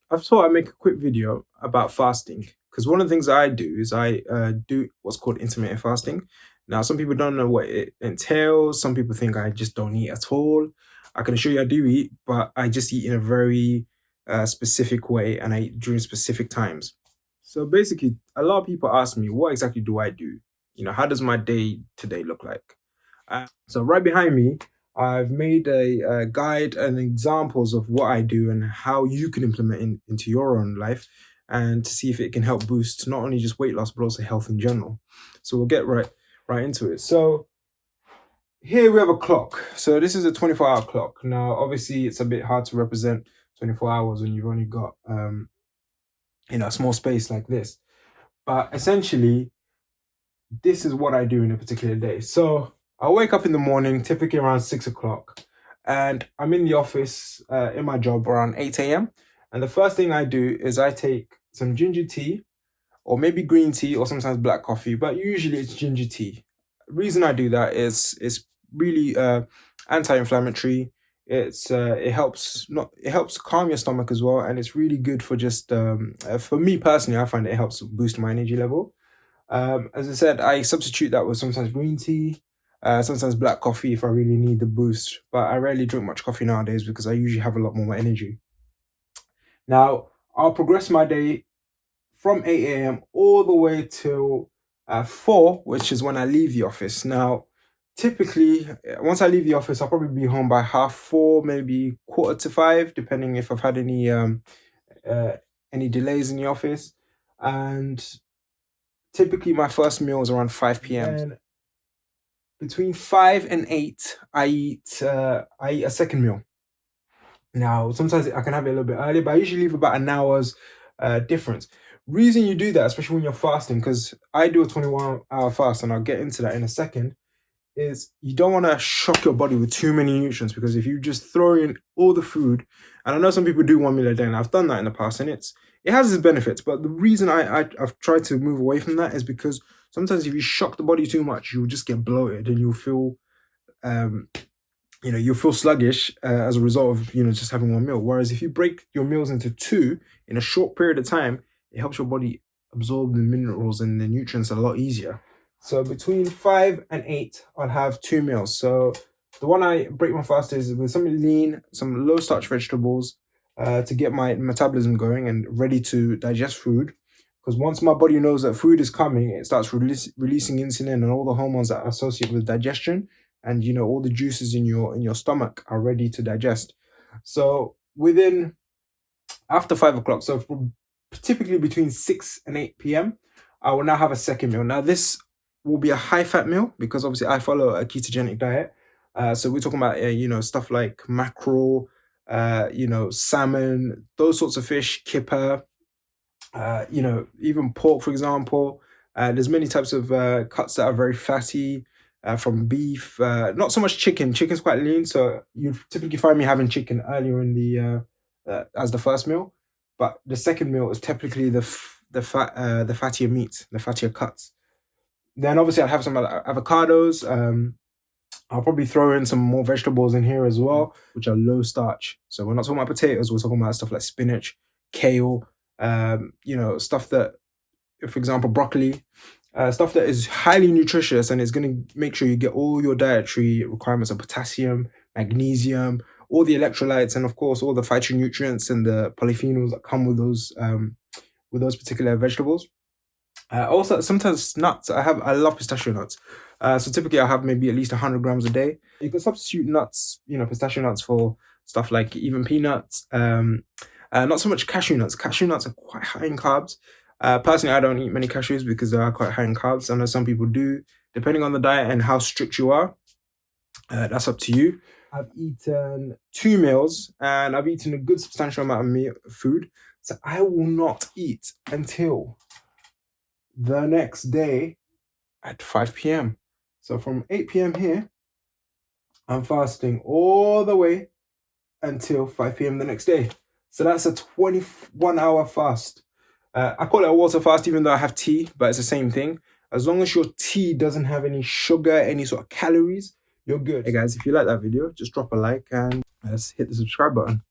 I thought I'd make a quick video about fasting because one of the things I do is I do what's called intermittent fasting. Now, some people don't know what it entails. Some people think I just don't eat at all. I can assure you I do eat, but I just eat in a very specific way and I eat during specific times. So basically, a lot of people ask me, what exactly do I do? How does my day today look like? So right behind me, I've made a guide and examples of what I do and how you can implement into your own life and to see if it can help boost not only just weight loss, but also health in general. So we'll get right into it. So here we have a clock. So this is a 24-hour clock. Now, obviously, it's a bit hard to represent 24 hours when you've only got a small space like this. But essentially, this is what I do in a particular day. So I wake up in the morning, typically around 6 o'clock, and I'm in the office in my job around 8 a.m. And the first thing I do is I take some ginger tea, or maybe green tea, or sometimes black coffee, but usually it's ginger tea. The reason I do that is it's really anti-inflammatory. It helps calm your stomach as well, and it's really good for just for me personally, I find it helps boost my energy level. As I said, I substitute that with sometimes green tea, sometimes black coffee if I really need the boost. But I rarely drink much coffee nowadays because I usually have a lot more energy. Now, I'll progress my day from 8 a.m. all the way till 4, which is when I leave the office. Now, typically, once I leave the office, I'll probably be home by 4:30, maybe 4:45, depending if I've had any delays in the office. And typically, my first meal is around 5 p.m. And between 5 and 8, I eat a second meal. Now, sometimes I can have it a little bit earlier, but I usually leave about an hour's difference. Reason you do that, especially when you're fasting, because I do a 21-hour fast, and I'll get into that in a second, is you don't want to shock your body with too many nutrients, because if you just throw in all the food, and I know some people do 1 meal a day, and I've done that in the past, and it has its benefits, but the reason I've tried to move away from that is because sometimes if you shock the body too much, you'll just get bloated and you'll feel you'll feel sluggish as a result of just having 1 meal. Whereas if you break your meals into 2 in a short period of time, it helps your body absorb the minerals and the nutrients a lot easier. So between 5 and 8, I'll have 2 meals. So the one I break my fast is with something lean, some low starch vegetables to get my metabolism going and ready to digest food. Because once my body knows that food is coming, it starts releasing insulin and all the hormones that are associated with digestion. And all the juices in your stomach are ready to digest. So after 5 o'clock, so typically between 6 and 8 p.m., I will now have a second meal. Now this will be a high-fat meal because obviously I follow a ketogenic diet. So we're talking about stuff like mackerel, salmon, those sorts of fish, kipper, even pork, for example. There's many types of cuts that are very fatty. From beef, not so much chicken. Chicken's quite lean, so you typically find me having chicken earlier in the as the first meal. But the second meal is typically the fattier meats, the fattier cuts. Then obviously I'll have some avocados. I'll probably throw in some more vegetables in here as well, which are low starch. So we're not talking about potatoes. We're talking about stuff like spinach, kale. Stuff that, for example, broccoli. Stuff that is highly nutritious and is going to make sure you get all your dietary requirements of potassium, magnesium, all the electrolytes, and of course all the phytonutrients and the polyphenols that come with those particular vegetables. Also, sometimes nuts. I love pistachio nuts. So typically I have maybe at least 100 grams a day. You can substitute nuts, pistachio nuts, for stuff like even peanuts. Not so much cashew nuts. Cashew nuts are quite high in carbs. Personally, I don't eat many cashews because they are quite high in carbs. I know some people do. Depending on the diet and how strict you are, that's up to you. I've eaten 2 meals and I've eaten a good substantial amount of food. So I will not eat until the next day at 5 p.m. So from 8 p.m. here, I'm fasting all the way until 5 p.m. the next day. So that's a 21-hour fast. I call it a water fast even though I have tea, but it's the same thing. As long as your tea doesn't have any sugar, any sort of calories, you're good. Hey guys, if you like that video, just drop a like and let's hit the subscribe button.